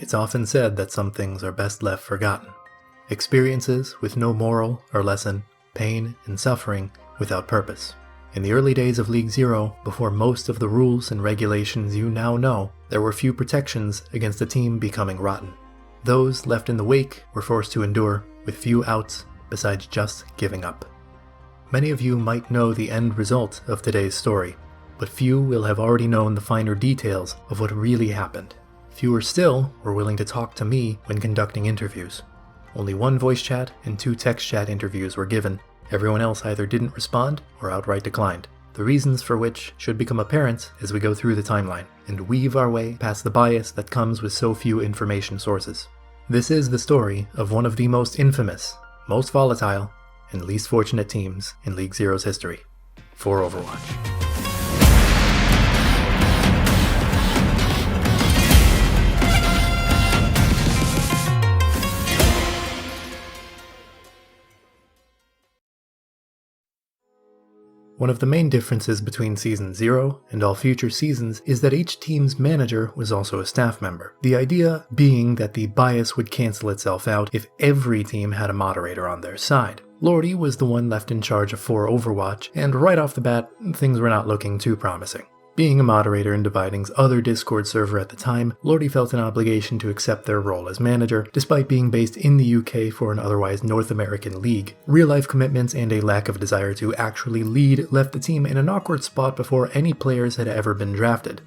It's often said that some things are best left forgotten. Experiences with no moral or lesson, pain and suffering without purpose. In the early days of League Zero, before most of the rules and regulations you now know, there were few protections against a team becoming rotten. Those left in the wake were forced to endure, with few outs besides just giving up. Many of you might know the end result of today's story, but few will have already known the finer details of what really happened. Fewer still were willing to talk to me when conducting interviews. Only one voice chat and 2 text chat interviews were given. Everyone else either didn't respond or outright declined, the reasons for which should become apparent as we go through the timeline and weave our way past the bias that comes with so few information sources. This is the story of one of the most infamous, most volatile, and least fortunate teams in League Zero's history, for Overwatch. One of the main differences between Season 0 and all future seasons is that each team's manager was also a staff member. The idea being that the bias would cancel itself out if every team had a moderator on their side. Lordy was the one left in charge of 4 Overwatch, and right off the bat, things were not looking too promising. Being a moderator in Dividing's other Discord server at the time, Lordy felt an obligation to accept their role as manager, despite being based in the UK for an otherwise North American league. Real-life commitments and a lack of desire to actually lead left the team in an awkward spot before any players had ever been drafted.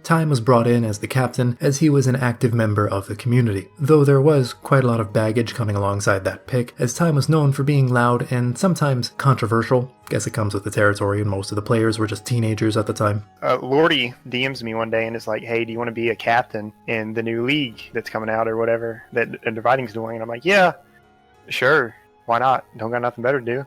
Time was brought in as the captain, as he was an active member of the community, though there was quite a lot of baggage coming alongside that pick, as Time was known for being loud and sometimes controversial. Guess it comes with the territory, and most of the players were just teenagers at the time. Lordy DMs me one day and is like, hey, do you want to be a captain in the new league that's coming out or whatever that Dividing's doing? And I'm like, yeah, sure, why not? Don't got nothing better to do.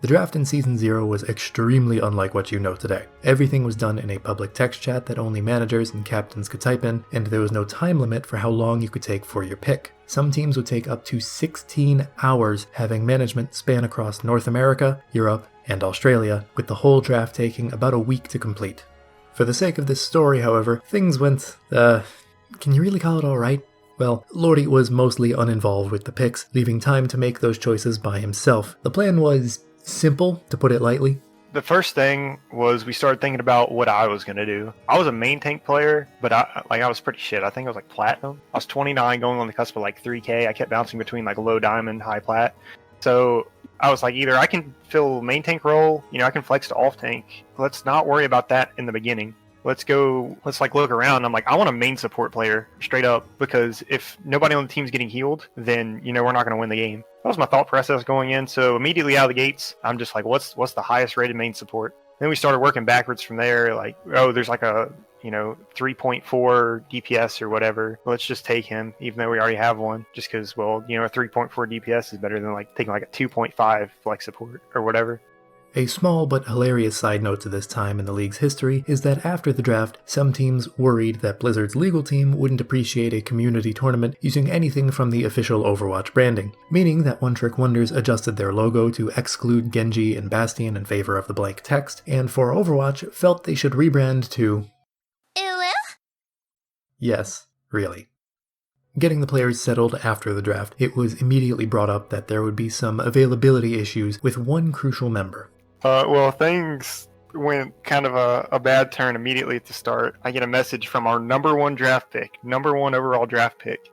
The draft in Season 0 was extremely unlike what you know today. Everything was done in a public text chat that only managers and captains could type in, and there was no time limit for how long you could take for your pick. Some teams would take up to 16 hours having management span across North America, Europe, and Australia, with the whole draft taking about a week to complete. For the sake of this story, however, things went, can you really call it alright? Well, Lordy was mostly uninvolved with the picks, leaving Time to make those choices by himself. The plan was simple, to put it lightly. The first thing was we started thinking about what I was going to do. I was a main tank player, but I was pretty shit. I think I was like platinum. I was 29 going on the cusp of like 3K. I kept bouncing between like low diamond, high plat. So I was like, either I can fill main tank role, I can flex to off tank. Let's not worry about that in the beginning. Let's like look around. I'm like, I want a main support player straight up, because if nobody on the team's getting healed, then, we're not going to win the game. That was my thought process going in. So immediately out of the gates, I'm just like, what's the highest rated main support? Then we started working backwards from there. Like, oh, there's like a, 3.4 DPS or whatever. Let's just take him, even though we already have one, just because, well, a 3.4 DPS is better than like taking like a 2.5 flex support or whatever. A small but hilarious side note to this time in the league's history is that after the draft, some teams worried that Blizzard's legal team wouldn't appreciate a community tournament using anything from the official Overwatch branding, meaning that One Trick Wonders adjusted their logo to exclude Genji and Bastion in favor of the blank text, and for Overwatch felt they should rebrand to... Yes, really. Getting the players settled after the draft, it was immediately brought up that there would be some availability issues with one crucial member. Well, things went kind of a bad turn immediately at the start. I get a message from our number one overall draft pick.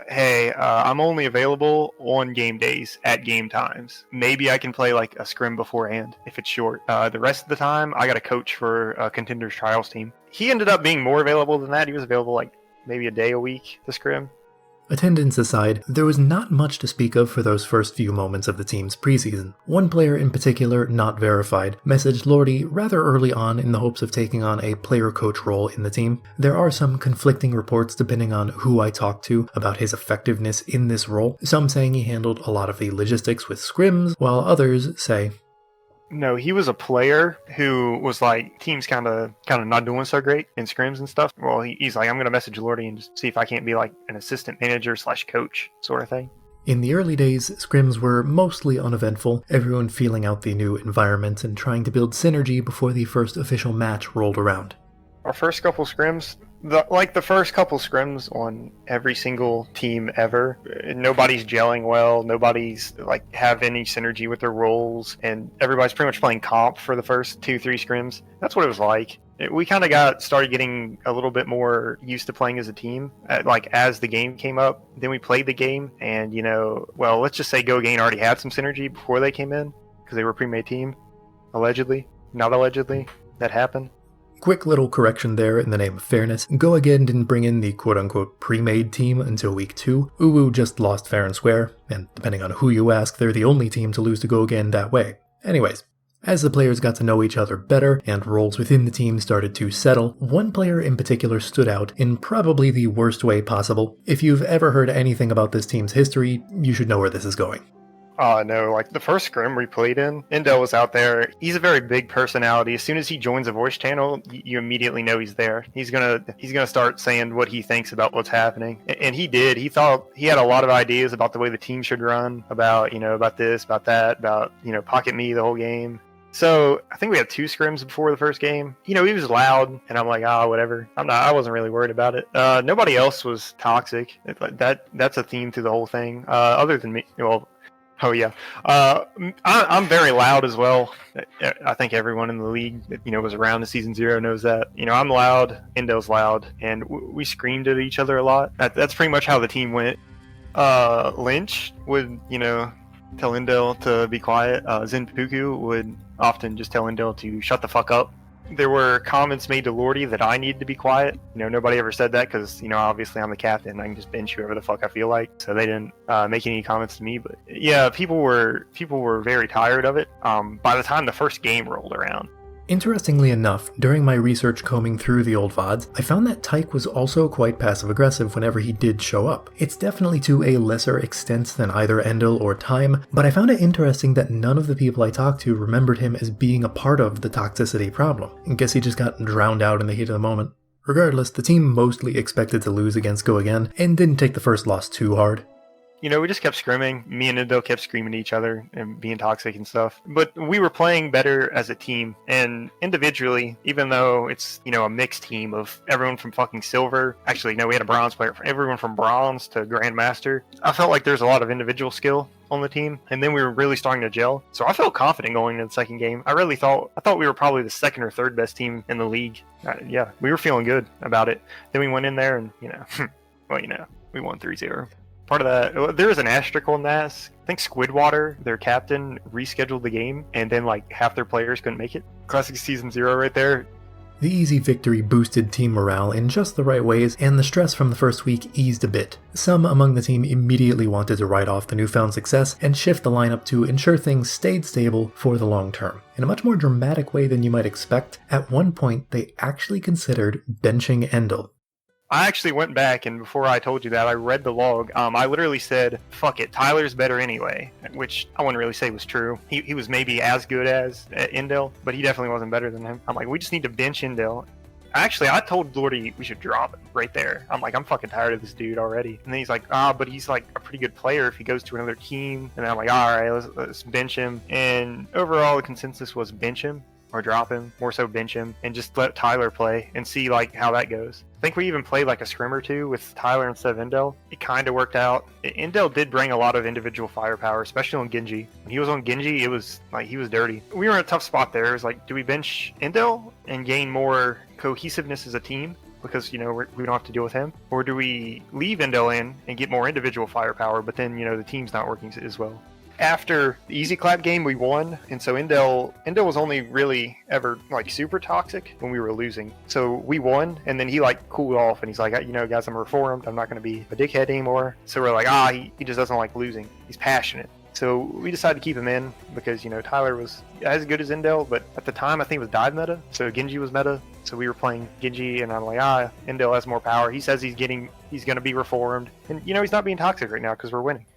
Hey, I'm only available on game days at game times. Maybe I can play like a scrim beforehand if it's short. The rest of the time, I got a coach for a Contenders Trials team. He ended up being more available than that. He was available like maybe a day a week to scrim. Attendance aside, there was not much to speak of for those first few moments of the team's preseason. One player in particular, not verified, messaged Lordy rather early on in the hopes of taking on a player-coach role in the team. There are some conflicting reports depending on who I talked to about his effectiveness in this role, some saying he handled a lot of the logistics with scrims, while others say, no, he was a player who was like, team's kind of not doing so great in scrims and stuff. Well, he's like, I'm going to message Lordy and just see if I can't be like an assistant manager / coach sort of thing. In the early days, scrims were mostly uneventful, everyone feeling out the new environment and trying to build synergy before the first official match rolled around. Our first couple scrims, The first couple scrims on every single team ever, nobody's gelling well, nobody's like have any synergy with their roles, and everybody's pretty much playing comp for the first 2-3 scrims. That's what it was like. We kind of started getting a little bit more used to playing as a team, like as the game came up. Then we played the game, and well, let's just say Go Gain already had some synergy before they came in because they were a pre-made team, allegedly, not allegedly. That happened. Quick little correction there in the name of fairness. Go Again didn't bring in the quote-unquote pre-made team until week 2. Uwu just lost fair and square, and depending on who you ask, they're the only team to lose to Go Again that way. Anyways, as the players got to know each other better and roles within the team started to settle, one player in particular stood out in probably the worst way possible. If you've ever heard anything about this team's history, you should know where this is going. No, like the first scrim we played in, Indel was out there. He's a very big personality. As soon as he joins a voice channel, you immediately know he's there. He's gonna start saying what he thinks about what's happening. And he did. He thought he had a lot of ideas about the way the team should run, about this, about that, about, pocket me the whole game. So I think we had 2 scrims before the first game. He was loud, and I'm like, whatever. I wasn't really worried about it. Nobody else was toxic. That's a theme through the whole thing. Other than me, well. Oh yeah, I'm very loud as well. I think everyone in the league that was around the season 0 knows that. I'm loud, Indel's loud, and we screamed at each other a lot. That's pretty much how the team went. Lynch would tell Indel to be quiet. Zinpuku would often just tell Indel to shut the fuck up. There were comments made to Lordy that I needed to be quiet. Nobody ever said that because, obviously I'm the captain. I can just bench whoever the fuck I feel like. So they didn't make any comments to me. But yeah, people were very tired of it by the time the first game rolled around. Interestingly enough, during my research combing through the old VODs, I found that Tyke was also quite passive-aggressive whenever he did show up. It's definitely to a lesser extent than either Endel or Time, but I found it interesting that none of the people I talked to remembered him as being a part of the toxicity problem. I guess he just got drowned out in the heat of the moment. Regardless, the team mostly expected to lose against Go Again, and didn't take the first loss too hard. We just kept scrimming. Me and Indel kept screaming at each other and being toxic and stuff. But we were playing better as a team. And individually, even though it's, a mixed team of everyone from fucking silver. Actually, no, we had a bronze player. Everyone from bronze to grandmaster. I felt like there's a lot of individual skill on the team. And then we were really starting to gel. So I felt confident going into the second game. I thought we were probably the second or third best team in the league. Yeah, we were feeling good about it. Then we went in there and, we won 3-0. Part of that, there was an asterisk on that. I think Squidwater, their captain, rescheduled the game, and then half their players couldn't make it. Classic season 0 right there. The easy victory boosted team morale in just the right ways, and the stress from the first week eased a bit. Some among the team immediately wanted to write off the newfound success and shift the lineup to ensure things stayed stable for the long term. In a much more dramatic way than you might expect, at one point they actually considered benching Endel. I actually went back, and before I told you that, I read the log. I literally said, fuck it, Tyler's better anyway, which I wouldn't really say was true. He was maybe as good as Indel, but he definitely wasn't better than him. I'm like, we just need to bench Indel. Actually, I told Lordy we should drop him right there. I'm like, I'm fucking tired of this dude already. And then he's like, but he's a pretty good player if he goes to another team. And then I'm like, all right, let's bench him. And overall, the consensus was bench him. Or drop him, more so bench him, and just let Tyler play and see how that goes. I think we even played a scrim or 2 with Tyler instead of Indel. It kind of worked out. Indel did bring a lot of individual firepower, especially on Genji. When he was on Genji, it was he was dirty. We were in a tough spot there. It was do we bench Indel and gain more cohesiveness as a team? Because, we don't have to deal with him. Or do we leave Indel in and get more individual firepower, but then, the team's not working as well? After the Easy Clap game, we won, and so Indel was only really ever super toxic when we were losing. So we won, and then he cooled off, and he's like, guys, I'm reformed. I'm not going to be a dickhead anymore. So we're like, he just doesn't like losing. He's passionate. So we decided to keep him in because Tyler was as good as Indel, but at the time I think it was dive meta, so Genji was meta. So we were playing Genji, and I'm like, Indel has more power. He says he's going to be reformed, and he's not being toxic right now because we're winning.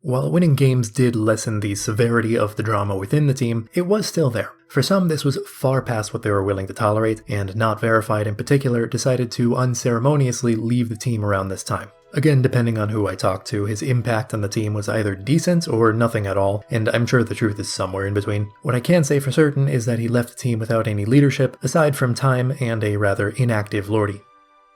While winning games did lessen the severity of the drama within the team, it was still there. For some, this was far past what they were willing to tolerate, and Not Verified in particular decided to unceremoniously leave the team around this time. Again, depending on who I talked to, his impact on the team was either decent or nothing at all, and I'm sure the truth is somewhere in between. What I can say for certain is that he left the team without any leadership, aside from Time and a rather inactive Lordy.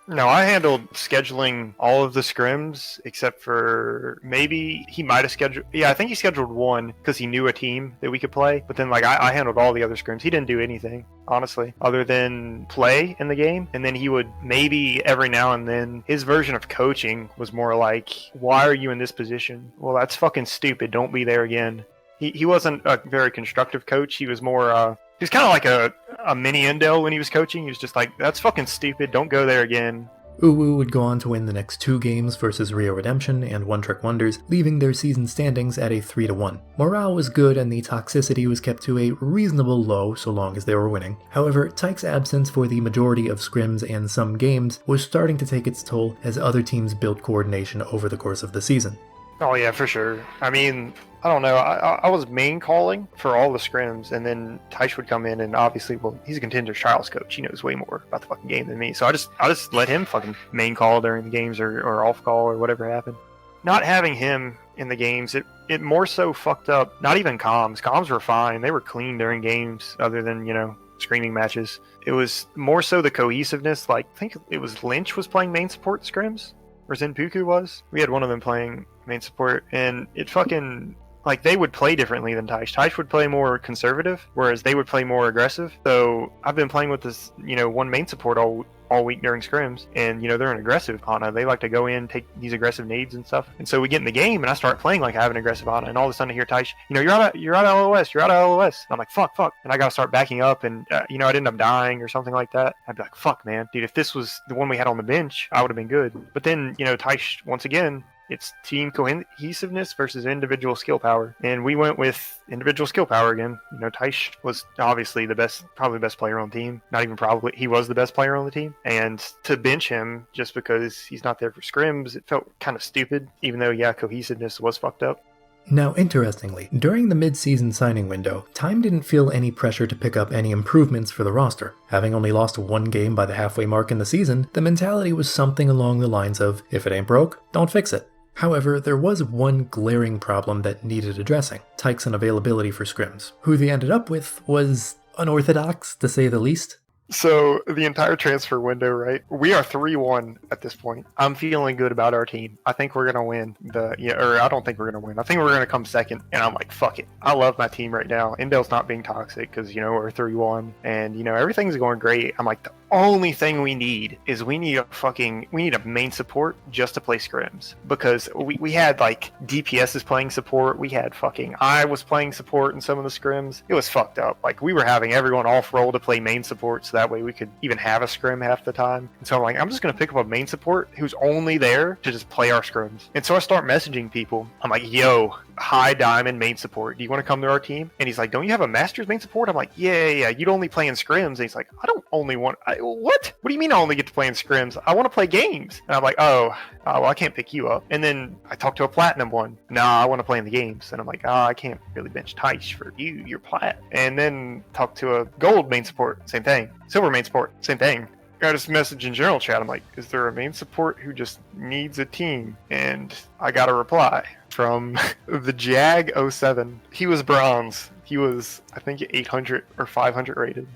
No, I handled scheduling all of the scrims except for maybe he might have scheduled. Yeah, I think he scheduled one because he knew a team that we could play. But then, like, I handled all the other scrims. He didn't do anything, honestly, other than play in the game. And then he would maybe every now and then, his version of coaching was more like, why are you in this position? Well, that's fucking stupid. Don't be there again. He wasn't a very constructive coach. He was more, he was kind of like a mini Endel when he was coaching. He was just like, that's fucking stupid. Don't go there again. Uwu would go on to win the next 2 games versus Rio Redemption and One Trick Wonders, leaving their season standings at a 3-1. Morale was good and the toxicity was kept to a reasonable low so long as they were winning. However, Tyke's absence for the majority of scrims and some games was starting to take its toll as other teams built coordination over the course of the season. Oh yeah, for sure. I mean, I don't know. I was main calling for all the scrims, and then Taish would come in, and obviously, well, he's a contender trials coach. He knows way more about the fucking game than me. So I just let him fucking main call during the games or off call or whatever happened. Not having him in the games, it more so fucked up. Not even comms. Comms were fine. They were clean during games, other than screaming matches. It was more so the cohesiveness. Like I think it was Lynch was playing main support scrims. Or Zenpuku was. We had one of them playing main support, and it fucking, like, they would play differently than Taish. Taish would play more conservative, whereas they would play more aggressive. So I've been playing with this, one main support all week during scrims, and they're an aggressive Ana. They like to go in, take these aggressive nades and stuff. And so we get in the game, and I start playing like I have an aggressive Ana, and all of a sudden I hear Taish, you're out of LOS, you're out of LOS. And I'm like, fuck, and I gotta start backing up, and I'd end up dying or something like that. I'd be like, fuck, man, dude, if this was the one we had on the bench, I would have been good. But then Taish, once again, it's team cohesiveness versus individual skill power. And we went with individual skill power again. Taish was obviously probably the best player on the team. Not even probably, he was the best player on the team. And to bench him just because he's not there for scrims, it felt kind of stupid, even though, yeah, cohesiveness was fucked up. Now, interestingly, during the mid-season signing window, Time didn't feel any pressure to pick up any improvements for the roster. Having only lost 1 game by the halfway mark in the season, the mentality was something along the lines of, if it ain't broke, don't fix it. However, there was one glaring problem that needed addressing: Tyke's unavailability for scrims. Who they ended up with was unorthodox, to say the least. So the entire transfer window, right? We are 3-1 at this point. I'm feeling good about our team. I think we're gonna win I don't think we're gonna win. I think we're gonna come second. And I'm like, fuck it. I love my team right now. Indel's not being toxic because we're 3-1 and everything's going great. I'm like, the only thing we need is we need a main support just to play scrims, because we had like DPS is playing support. We had I was playing support in some of the scrims. It was fucked up. Like we were having everyone off roll to play main support, so that way we could even have a scrim half the time. And so I'm like, I'm just going to pick up a main support who's only there to just play our scrims. And so I start messaging people. I'm like, yo, high diamond main support, do you want to come to our team? And he's like, don't you have a master's main support? I'm like, yeah, you'd only play in scrims. And he's like, I don't only want, what do you mean I only get to play in scrims? I want to play games. And I'm like, well, I can't pick you up. And then I talked to a platinum one. I want to play in the games. And I'm like, I can't really bench Taish for you, you're plat. And then talked to a gold main support, same thing. Silver main support, same thing. Got this message in general chat. I'm like, is there a main support who just needs a team? And I got a reply from the Jag 07. He was bronze. He was, I think, 800 or 500 rated.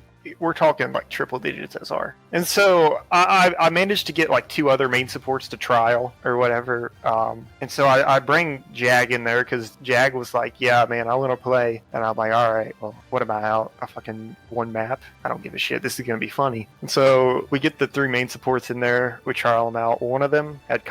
We're talking like triple digits SR. And so I managed to get like 2 other main supports to trial or whatever. And so I bring Jag in there because Jag was like, yeah, man, I want to play. And I'm like, all right, well, what am I out? A fucking 1 map? I don't give a shit. This is going to be funny. And so we get the 3 main supports in there. We trial them out. One of them had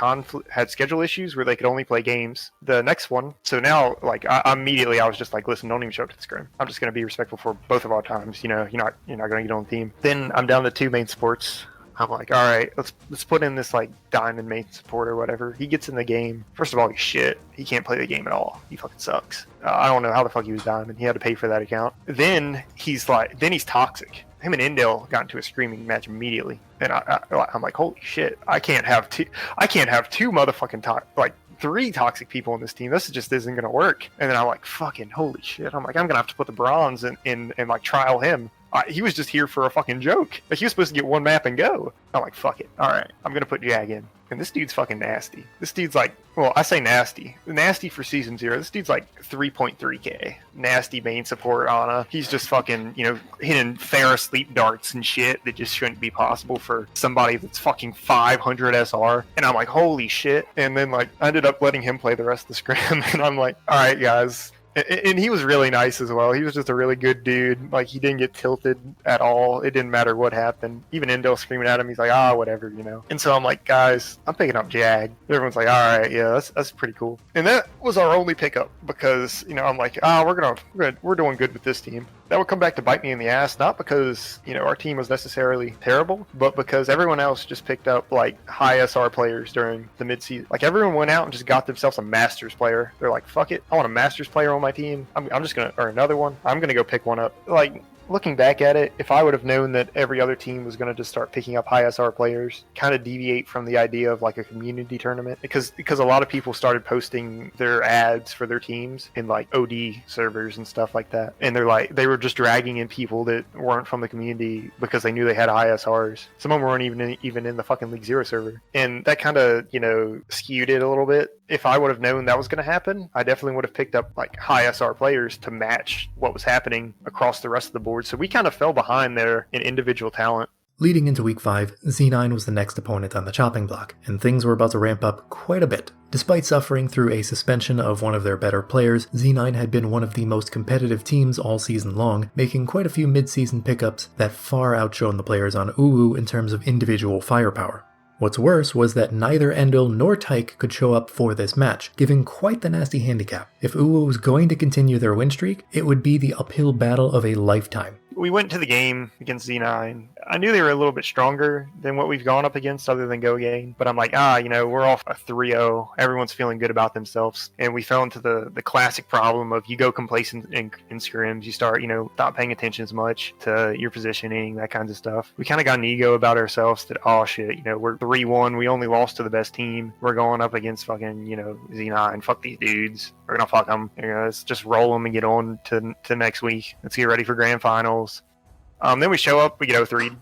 schedule issues where they could only play games. The next one, so now like I immediately I was just like, listen, don't even show up to the scrim. I'm just going to be respectful for both of our times. You're not going to get on the team. Then I'm down to 2 main supports. I'm like, all right, let's put in this like diamond main support or whatever. He gets in the game. First of all, he's shit. He can't play the game at all. He fucking sucks. I don't know how the fuck he was diamond. He had to pay for that account. Then he's toxic. Him and Indel got into a screaming match immediately, and I'm like, holy shit! I can't have 2 motherfucking 3 toxic people on this team. This just isn't gonna work. And then I'm like, fucking holy shit! I'm like, I'm gonna have to put the bronze in and like trial him. He was just here for a fucking joke. Like, he was supposed to get 1 map and go. I'm like, fuck it. All right, I'm gonna put Jag in. and this dude's fucking nasty. This dude's like, well, I say nasty. Nasty for Season 0. This dude's like 3.3k. Nasty main support Ana. He's just fucking, hitting Ferris leap darts and shit that just shouldn't be possible for somebody that's fucking 500 SR. And I'm like, holy shit. And then, like, I ended up letting him play the rest of the scrim. And I'm like, all right, guys. And he was really nice as well. He was just a really good dude. Like, he didn't get tilted at all. It didn't matter what happened. Even Endo screaming at him, he's like, whatever, And so I'm like, guys, I'm picking up Jag. Everyone's like, all right, yeah, that's pretty cool. And that was our only pickup because, I'm like, we're doing good with this team. That would come back to bite me in the ass, not because, our team was necessarily terrible, but because everyone else just picked up, like, high SR players during the midseason. Like, everyone went out and just got themselves a Masters player. They're like, fuck it, I want a Masters player on my team. I'm just going to, or another one. I'm going to go pick one up. Like, looking back at it, if I would have known that every other team was going to just start picking up high SR players, kind of deviate from the idea of like a community tournament, because a lot of people started posting their ads for their teams in like OD servers and stuff like that, and they were just dragging in people that weren't from the community because they knew they had high SRs. Some of them weren't even in the fucking League 0 server, and that kind of skewed it a little bit. If I would have known that was going to happen, I definitely would have picked up like high SR players to match what was happening across the rest of the board. So we kind of fell behind there in individual talent. Leading into Week 5, Z9 was the next opponent on the chopping block, and things were about to ramp up quite a bit. Despite suffering through a suspension of one of their better players, Z9 had been one of the most competitive teams all season long, making quite a few mid-season pickups that far outshone the players on Uwu in terms of individual firepower. What's worse was that neither Endel nor Tyke could show up for this match, giving quite the nasty handicap. If Uwu was going to continue their win streak, it would be the uphill battle of a lifetime. We went to the game against Z9. I knew they were a little bit stronger than what we've gone up against other than Go Game. But I'm like, we're off a 3-0. Everyone's feeling good about themselves. And we fell into the classic problem of you go complacent in scrims. You start, not paying attention as much to your positioning, that kinds of stuff. We kind of got an ego about ourselves that, we're 3-1. We only lost to the best team. We're going up against fucking, Z9. Fuck these dudes. We're going to fuck them. Let's just roll them and get on to next week. Let's get ready for grand finals. Then we show up, we get 0-3'd.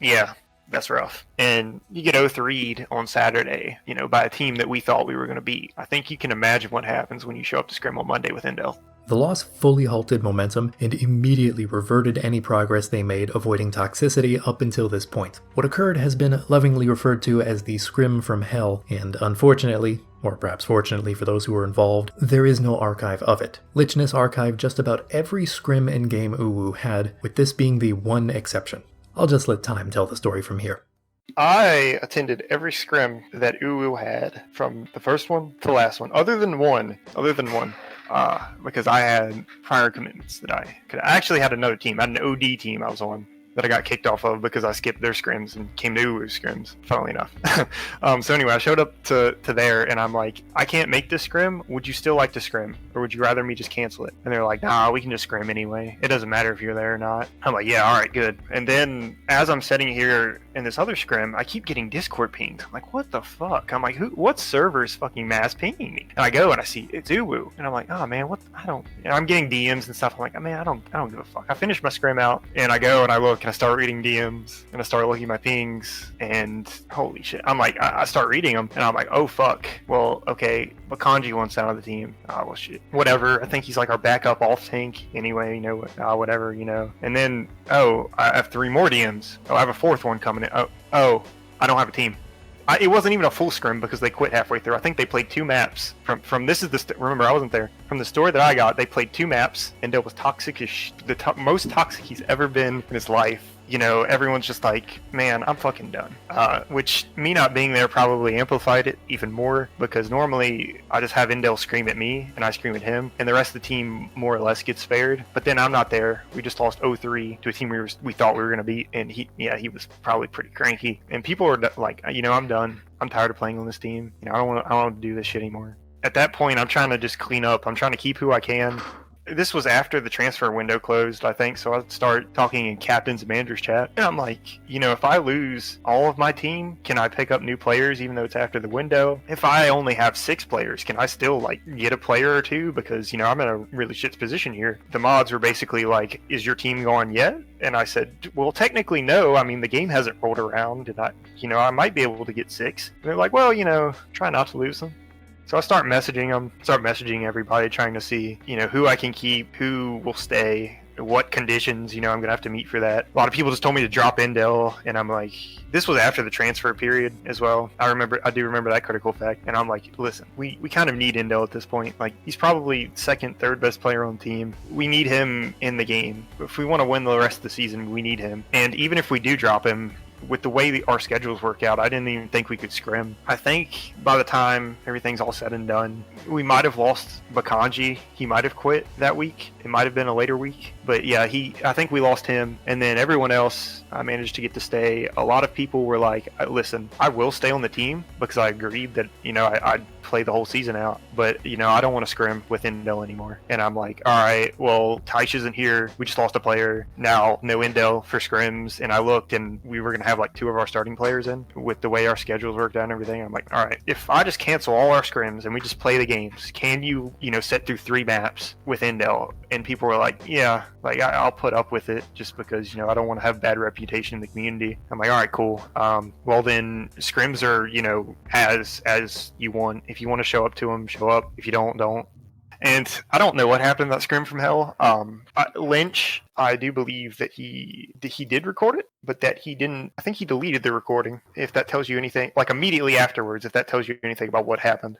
Yeah, that's rough. And you get 0-3'd on Saturday, by a team that we thought we were going to beat. I think you can imagine what happens when you show up to scrim on Monday with Endel. The loss fully halted momentum and immediately reverted any progress they made avoiding toxicity up until this point. What occurred has been lovingly referred to as the scrim from hell, and unfortunately, or perhaps fortunately for those who were involved, there is no archive of it. Lichness archived just about every scrim and game Uwu had, with this being the one exception. I'll just let time tell the story from here. I attended every scrim that Uwu had, from the first one to the last one, other than one, because I had prior commitments that I actually had another team. I had an OD team I was on that I got kicked off of because I skipped their scrims and came to UWU's scrims, funnily enough. So anyway, I showed up to there, and I'm like, I can't make this scrim. Would you still like to scrim? Or would you rather me just cancel it? And they're like, nah, we can just scrim anyway. It doesn't matter if you're there or not. I'm like, yeah, all right, good. And then as I'm sitting here in this other scrim, I keep getting Discord pinged. I'm like, what the fuck? I'm like, what server's fucking mass pinging me? And I go and I see it's UWU. And I'm like, oh man, I'm getting DMs and stuff. I'm like, man, I don't give a fuck. I finished my scrim out, and I go and I look and I start reading DMs, and I start looking at my pings, and holy shit, I'm like, I start reading them, and I'm like, oh fuck, well, okay, but Kanji wants out of the team. Oh, well shit, whatever. I think he's like our backup off tank anyway, whatever, and then, I have 3 more DMs. I have a 4th one coming in. I don't have a team. It wasn't even a full scrim because they quit halfway through. I think they played 2 maps. Remember, I wasn't there. From the story that I got, they played 2 maps, and it was toxic as most toxic he's ever been in his life. Everyone's just like, man, I'm fucking done. Which, me not being there probably amplified it even more, because normally I just have Endel scream at me, and I scream at him, and the rest of the team more or less gets spared. But then I'm not there. We just lost 0-3 to a team we thought we were going to beat, and he was probably pretty cranky. And people are like, I'm done. I'm tired of playing on this team. I don't want to do this shit anymore. At that point, I'm trying to just clean up. I'm trying to keep who I can. this was after the transfer window closed, I think. So I'd start talking in captains and managers chat. And I'm like, if I lose all of my team, can I pick up new players even though it's after the window? If I only have 6 players, can I still like get a player or two? Because, I'm in a really shit position here. The mods were basically like, is your team gone yet? And I said, well, technically no. I mean, the game hasn't rolled around, and I might be able to get 6. And they're like, well, try not to lose them. So I start messaging everybody, trying to see, who I can keep, who will stay, what conditions, I'm going to have to meet for that. A lot of people just told me to drop Indel, and I'm like, this was after the transfer period as well. I do remember that critical fact, and I'm like, listen, we kind of need Indel at this point. Like, he's probably second, third best player on the team. We need him in the game. If we want to win the rest of the season, we need him. And even if we do drop him, with the way our schedules work out, I didn't even think we could scrim. I think by the time everything's all said and done, we might have lost Bakanji. He might have quit that week. It might have been a later week. But yeah, I think we lost him. And then everyone else, I managed to get to stay. A lot of people were like, listen, I will stay on the team because I agreed that, I'd play the whole season out. But, I don't want to scrim with Indel anymore. And I'm like, all right, well, Taish isn't here. We just lost a player. Now, no Indel for scrims. And I looked, and we were going to have like 2 of our starting players in with the way our schedules worked out and everything. I'm like, all right, if I just cancel all our scrims and we just play the games, can you, sit through 3 maps with Indel? And people were like, yeah, like I'll put up with it just because, I don't want to have bad reputation in the community. I'm like, all right, cool. Well then scrims are, as you want. If you want to show up to them, show up. If you don't. And I don't know what happened in that scrim from hell. Lynch, I do believe that he did record it, but that he didn't. I think he deleted the recording. If that tells you anything, like immediately afterwards, if that tells you anything about what happened.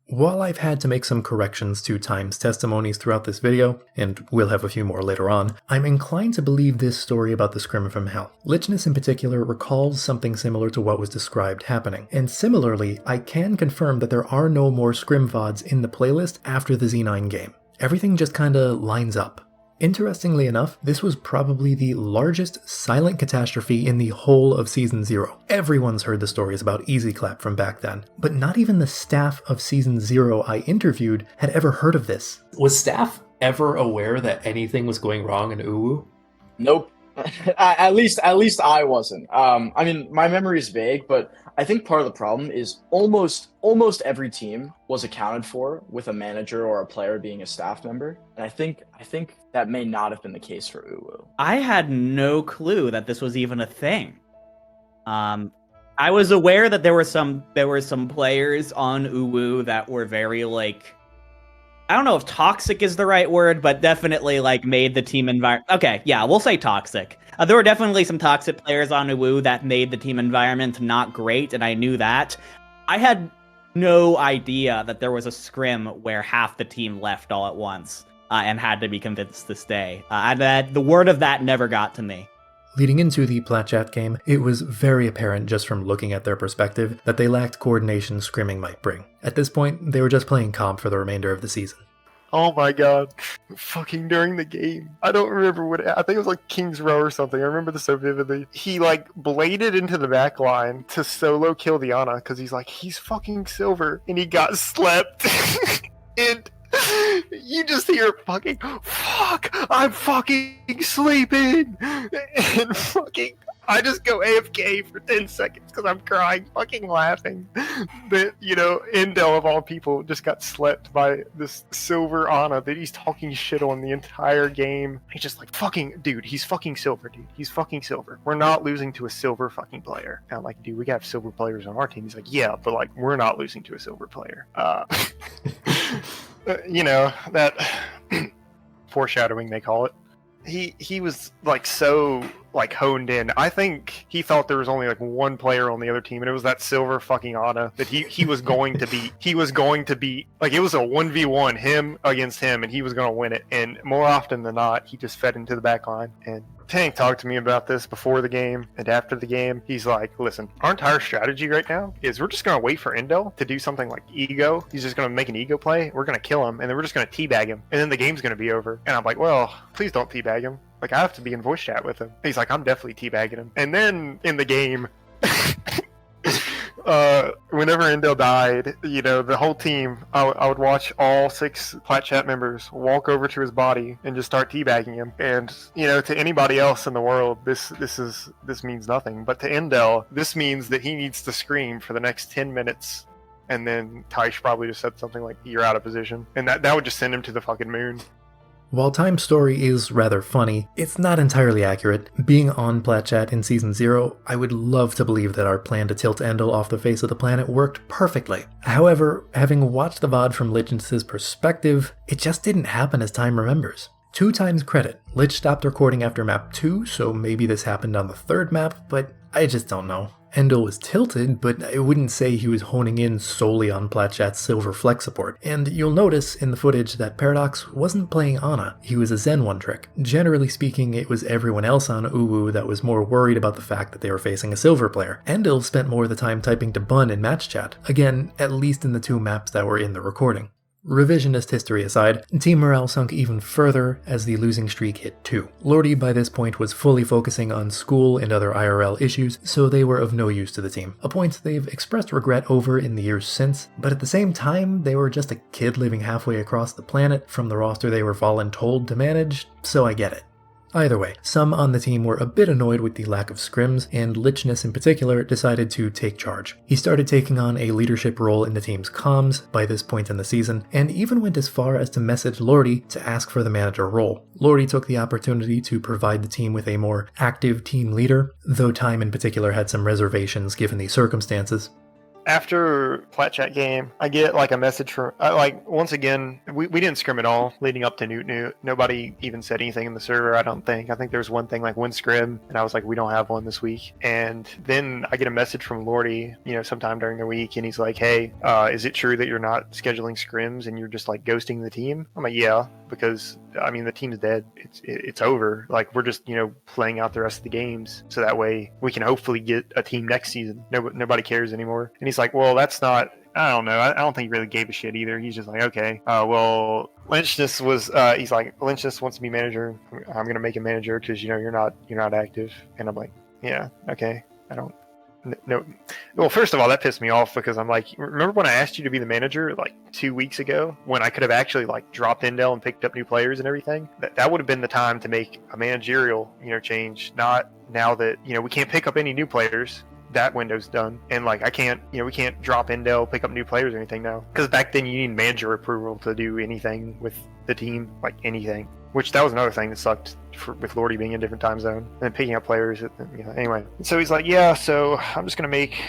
While I've had to make some corrections to Time's testimonies throughout this video, and we'll have a few more later on, I'm inclined to believe this story about the scrim from hell. Lichness in particular recalls something similar to what was described happening, and similarly, I can confirm that there are no more scrim VODs in the playlist after the Z9 game. Everything just kinda lines up. Interestingly enough, this was probably the largest silent catastrophe in the whole of Season 0. Everyone's heard the stories about Easy Clap from back then, but not even the staff of Season 0 I interviewed had ever heard of this. Was staff ever aware that anything was going wrong in Uwu? Nope. At least I wasn't. I mean, my memory is vague, but I think part of the problem is almost every team was accounted for with a manager or a player being a staff member, and I think that may not have been the case for Uwu. I had no clue that this was even a thing. I was aware that there were some players on Uwu that were very like, I don't know if toxic is the right word, but definitely like made the team environment. Okay, yeah, we'll say toxic. There were definitely some toxic players on Uwu that made the team environment not great, and I knew that. I had no idea that there was a scrim where half the team left all at once and had to be convinced to stay. And the word of that never got to me. Leading into the Platchat game, it was very apparent just from looking at their perspective that they lacked coordination scrimming might bring. At this point, they were just playing comp for the remainder of the season. Oh my god. Fucking during the game. I don't remember I think it was like King's Row or something. I remember this so vividly. He like bladed into the back line to solo kill Diana because he's fucking silver and he got slept. And you just hear fucking, fuck, I'm fucking sleeping. And fucking, I just go AFK for 10 seconds because I'm crying, fucking laughing. That, Indel of all people just got slept by this silver Ana that he's talking shit on the entire game. He's just like, fucking, dude, he's fucking silver, dude. He's fucking silver. We're not losing to a silver fucking player. And I'm like, dude, we got silver players on our team. He's like, yeah, but like, we're not losing to a silver player. That foreshadowing, they call it. He was like so like honed in. I think he thought there was only like one player on the other team, and it was that silver fucking Ana that he was going to beat. He was going to beat, like, it was a 1v1 him against him, and he was going to win it. And more often than not, he just fed into the back line. And Tank talked to me about this before the game and after the game. He's like, listen, our entire strategy right now is we're just going to wait for Indel to do something like ego. He's just going to make an ego play. We're going to kill him, and then we're just going to teabag him, and then the game's going to be over. And I'm like, well, please don't teabag him. Like, I have to be in voice chat with him. He's like, I'm definitely teabagging him. And then in the game, whenever Endel died, the whole team, I would watch all 6 Plat Chat members walk over to his body and just start teabagging him. And to anybody else in the world, this means nothing. But to Endel, this means that he needs to scream for the next 10 minutes. And then Taish probably just said something like, "You're out of position," and that would just send him to the fucking moon. While Time's story is rather funny, it's not entirely accurate. Being on Platchat in Season 0, I would love to believe that our plan to tilt Endel off the face of the planet worked perfectly. However, having watched the VOD from Lichness's perspective, it just didn't happen as Time remembers. To Time's credit, Lich stopped recording after map 2, so maybe this happened on the 3rd map, but I just don't know. Endel was tilted, but I wouldn't say he was honing in solely on Platchat's Silver Flex support. And you'll notice in the footage that Paradox wasn't playing Ana, he was a Zen 1 trick. Generally speaking, it was everyone else on Uwu that was more worried about the fact that they were facing a Silver player. Endel spent more of the time typing to Bun in match chat. Again, at least in the 2 maps that were in the recording. Revisionist history aside, team morale sunk even further as the losing streak hit 2. Lordy by this point was fully focusing on school and other IRL issues, so they were of no use to the team. A point they've expressed regret over in the years since, but at the same time, they were just a kid living halfway across the planet from the roster they were voluntold to manage, so I get it. Either way, some on the team were a bit annoyed with the lack of scrims, and Lichness in particular decided to take charge. He started taking on a leadership role in the team's comms by this point in the season, and even went as far as to message Lordy to ask for the manager role. Lordy took the opportunity to provide the team with a more active team leader, though Time in particular had some reservations given the circumstances. After Plat Chat game, I get a message from once again, we didn't scrim at all leading up to Newt. Nobody even said anything in the server, I don't think. I think there's one thing one scrim, and I was like, we don't have one this week. And then I get a message from Lordy, sometime during the week, and he's like, hey, is it true that you're not scheduling scrims and you're just ghosting the team? I'm like, yeah, because the team's dead. It's over. We're just playing out the rest of the games, so that way we can hopefully get a team next season. Nobody cares anymore. And he's like, well, that's not. I don't know. I don't think he really gave a shit either. He's just like, okay, well, Lynchness was. He's like, Lynchness wants to be manager. I'm gonna make him manager because you're not active. And I'm like, yeah, okay. I don't. No. Well, first of all, that pissed me off because I'm like, remember when I asked you to be the manager 2 weeks ago when I could have actually dropped Endel and picked up new players and everything? That would have been the time to make a managerial change. Not now that we can't pick up any new players. That window's done, and I can't we can't drop Endel, pick up new players or anything now, because back then you need manager approval to do anything with the team, anything, which that was another thing that sucked with Lordy being in a different time zone and picking up players. Anyway, so he's like, yeah, so I'm just gonna make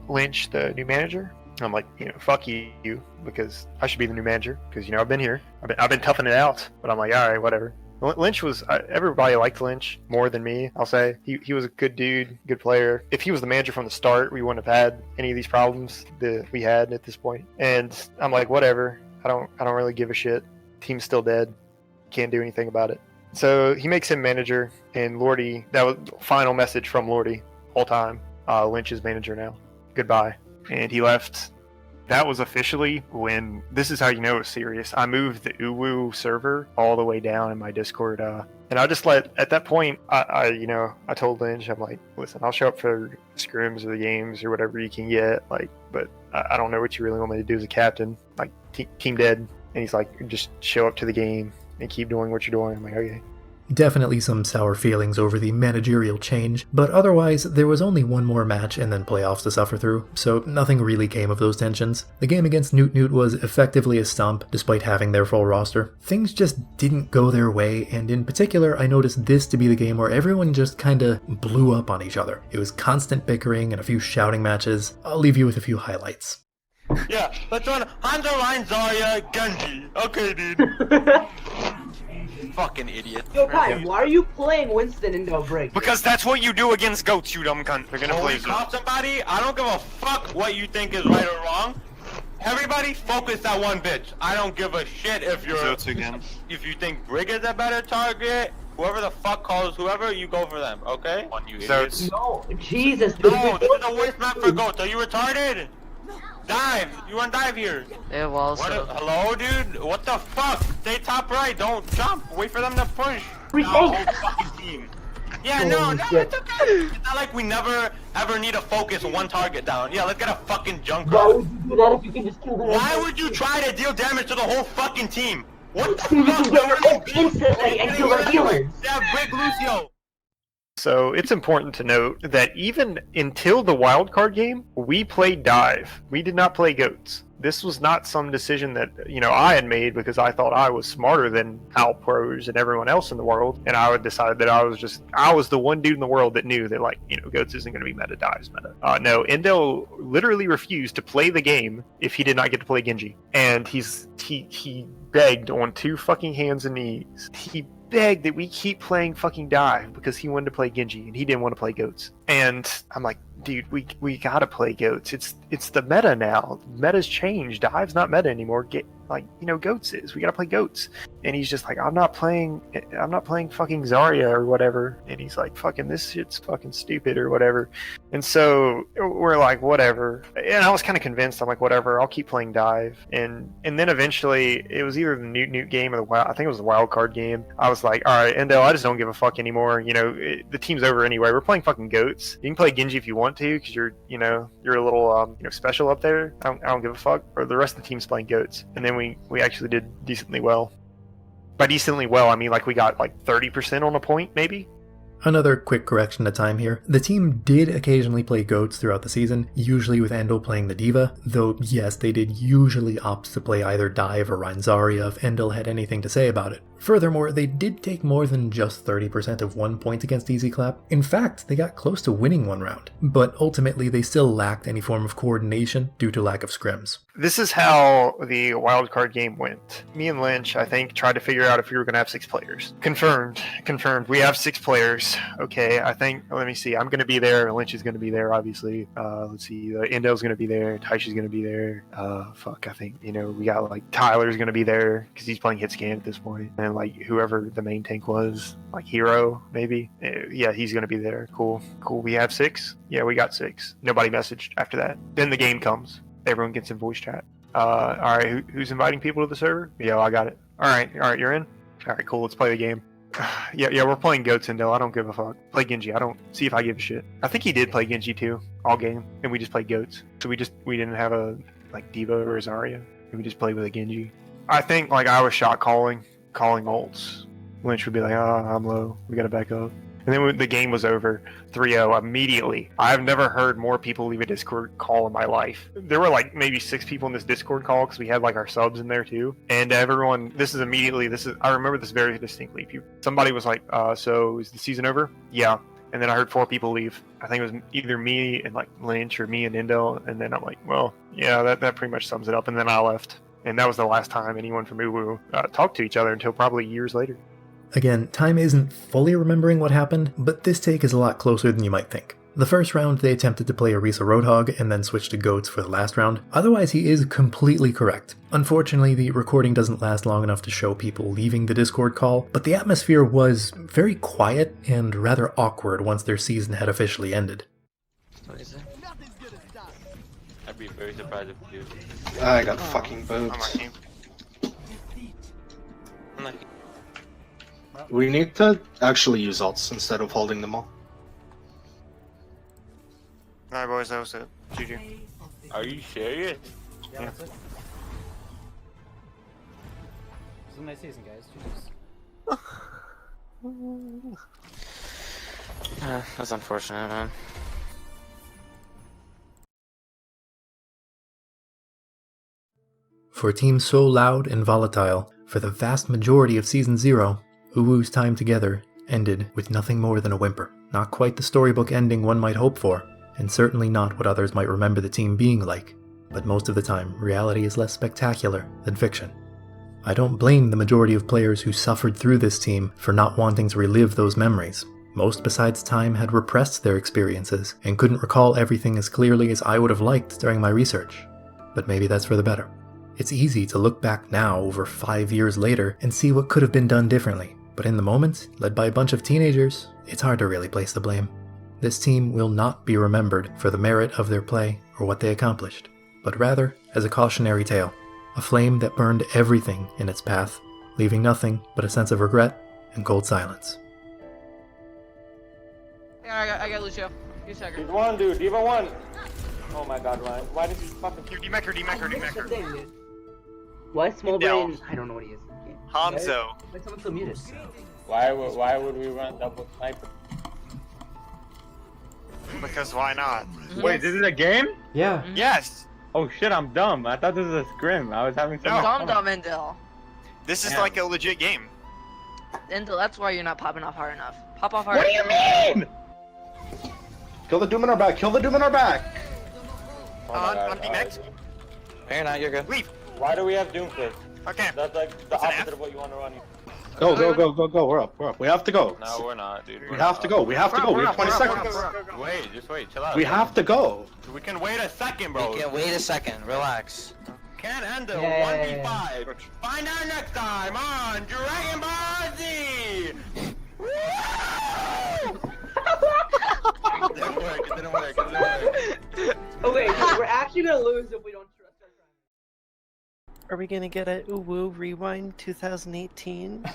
Lynch the new manager. I'm like, fuck you, because I should be the new manager, because I've been here, I've been toughing it out, but I'm like, all right, whatever. Lynch was, everybody liked Lynch more than me, I'll say. He was a good dude, good player. If he was the manager from the start, we wouldn't have had any of these problems that we had at this point. And I'm like, whatever. I don't really give a shit. Team's still dead. Can't do anything about it. So he makes him manager, and Lordy, that was the final message from Lordy all time. Lynch is manager now. Goodbye. And he left. That was officially when, this is how you know it's serious. I moved the Uwu server all the way down in my Discord, and I just at that point, I told Lynch, I'm like, listen, I'll show up for scrims or the games or whatever you can get, but I don't know what you really want me to do as a captain. Team dead. And he's like, just show up to the game and keep doing what you're doing. I'm like, okay. Definitely some sour feelings over the managerial change, but otherwise there was only one more match and then playoffs to suffer through, so nothing really came of those tensions. The game against Newt was effectively a stomp despite having their full roster. Things just didn't go their way, and in particular I noticed this to be the game where everyone just kinda blew up on each other. It was constant bickering and a few shouting matches. I'll leave you with a few highlights. Yeah, let's run Hanzo, Line, Zarya, Genji. Okay, dude. Fucking idiot. Yo, Kai, why are you playing Winston in no break? Because that's what you do against goats, you dumb cunt. They're gonna play caught somebody. I don't give a fuck what you think is right or wrong. Everybody focus that one bitch. I don't give a shit if you're if you think Brig is a better target. Whoever the fuck calls whoever, you go for them, okay? No, Jesus. No, this is the worst map for goats. Are you retarded? Dive! You wanna dive here? Yeah, well, hello, dude? What the fuck? Stay top right. Don't jump. Wait for them to push. We whole fucking team. Yeah, no, it's okay. It's not like we never ever need to focus one target down. Yeah, let's get a fucking junk Why rock. would you do that if you can just kill the Why would you try to deal damage to the whole fucking team? What the You fuck? can get your ult instantly and kill our healers. Yeah, Big Lucio. So it's important to note that even until the wildcard game, we played dive. We did not play goats. This was not some decision that, I had made because I thought I was smarter than Al pros and everyone else in the world. And I would decide that I was the one dude in the world that knew that, goats isn't going to be meta, dives meta. No, Endo literally refused to play the game if he did not get to play Genji. And he begged on 2 fucking hands and knees. He begged that we keep playing fucking dive because he wanted to play Genji and he didn't want to play goats. And I'm like, dude, we gotta play goats. It's the meta now. Meta's changed. Dive's not meta anymore. Goats is. We gotta play goats. And he's just like, I'm not playing fucking Zarya or whatever. And he's like, fucking this shit's fucking stupid or whatever. And so we're like, whatever. And I was kind of convinced. I'm like, whatever. I'll keep playing dive. And then eventually it was either the Newt game or I think it was the wild card game. I was like, all right, Endo, I just don't give a fuck anymore. The team's over anyway. We're playing fucking goats. You can play Genji if you want to because you're a little special up there. I don't give a fuck. Or the rest of the team's playing goats. And then we actually did decently well. By decently well, I mean we got 30% on a point maybe. Another quick correction to time here. The team did occasionally play goats throughout the season, usually with Endo playing the diva, though yes, they did usually opt to play either dive or Rein Zarya if Endo had anything to say about it. Furthermore, they did take more than just 30% of 1 point against Easy Clap. In fact, they got close to winning one round, but ultimately they still lacked any form of coordination due to lack of scrims. This is how the wildcard game went. Me and Lynch, I think, tried to figure out if we were going to have 6 players. Confirmed. We have 6 players. Okay, I think, let me see. I'm going to be there. Lynch is going to be there, obviously. Let's see. Endo's going to be there. Taishi's going to be there. I think, we got Tyler's going to be there because he's playing hit scan at this point. And whoever the main tank was, Hero, maybe. Yeah, he's going to be there. Cool. We have 6? Yeah, we got 6. Nobody messaged after that. Then the game comes. Everyone gets in voice chat. All right, who's inviting people to the server? Yeah, I got it. All right, you're in? All right, cool, let's play the game. Yeah, we're playing goats, Endo. I don't give a fuck. Play Genji. I don't see if I give a shit. I think he did play Genji too, all game, and we just played goats. So we didn't have a Diva or a Zarya, and we just played with a Genji. I think I was shot calling ults. Lynch would be like, I'm low. We gotta back up. And then when the game was over, 3-0 immediately. I've never heard more people leave a Discord call in my life. There were maybe 6 people in this Discord call because we had our subs in there too. And everyone, I remember this very distinctly. Somebody was like, so is the season over? Yeah. And then I heard 4 people leave. I think it was either me and Lynch or me and Endo. And then I'm like, well, yeah, that pretty much sums it up. And then I left. And that was the last time anyone from Uwu talked to each other until probably years later. Again, time isn't fully remembering what happened, but this take is a lot closer than you might think. The first round, they attempted to play Orisa Roadhog and then switched to Goats for the last round. Otherwise, he is completely correct. Unfortunately, the recording doesn't last long enough to show people leaving the Discord call, but the atmosphere was very quiet and rather awkward once their season had officially ended. What is it? I'd be very surprised if you do. I got fucking boobs. We need to actually use ults instead of holding them all. Alright boys, that was it. GG. Are you serious? Yeah, that's it. It was a nice season, guys. GG's. That's unfortunate, man. For a team so loud and volatile, for the vast majority of Season 0, Uwu's time together ended with nothing more than a whimper. Not quite the storybook ending one might hope for, and certainly not what others might remember the team being like, but most of the time, reality is less spectacular than fiction. I don't blame the majority of players who suffered through this team for not wanting to relive those memories. Most besides time had repressed their experiences and couldn't recall everything as clearly as I would have liked during my research. But maybe that's for the better. It's easy to look back now over 5 years later and see what could have been done differently, but in the moment, led by a bunch of teenagers, it's hard to really place the blame. This team will not be remembered for the merit of their play or what they accomplished, but rather as a cautionary tale, a flame that burned everything in its path, leaving nothing but a sense of regret and cold silence. I got Lucio. You second. He's one, dude. D.Va one. Oh my god, Ryan. Why did you fucking... D-Mac her, D-Mac her, D-Mac her. Why small brain? I don't know what he is. Hanzo. Why someone so muted? Why would we run double sniper? Because why not? Wait, this is a game? Yeah. Yes! Oh shit, I'm dumb. I thought this was a scrim. I was having so much fun. Dumb Indil. This is like a legit game. Indil, that's why you're not popping off hard enough. Pop off hard. What do you mean? Kill the Doom in our back. Kill the Doom in our back. I'm D-Max. You're not, you're good. Leave! Why do we have Doomfist? Okay. That's like the It's an opposite F. of what you want to run. Go, go, go, go, go. We're up. We're up. We have to go. No, we're not, dude. We have to go. We have to go. We have 20 seconds. Wait, just wait, chill out. We have to go. We can wait a second, bro. We can wait a second, relax. Can't end it. Yeah. 1v5. Find out next time on Dragon Ball Z! It didn't work, it didn't work, it didn't work. Oh wait, we're actually gonna lose if we don't trust our friends. Are we gonna get a Uwu Rewind 2018?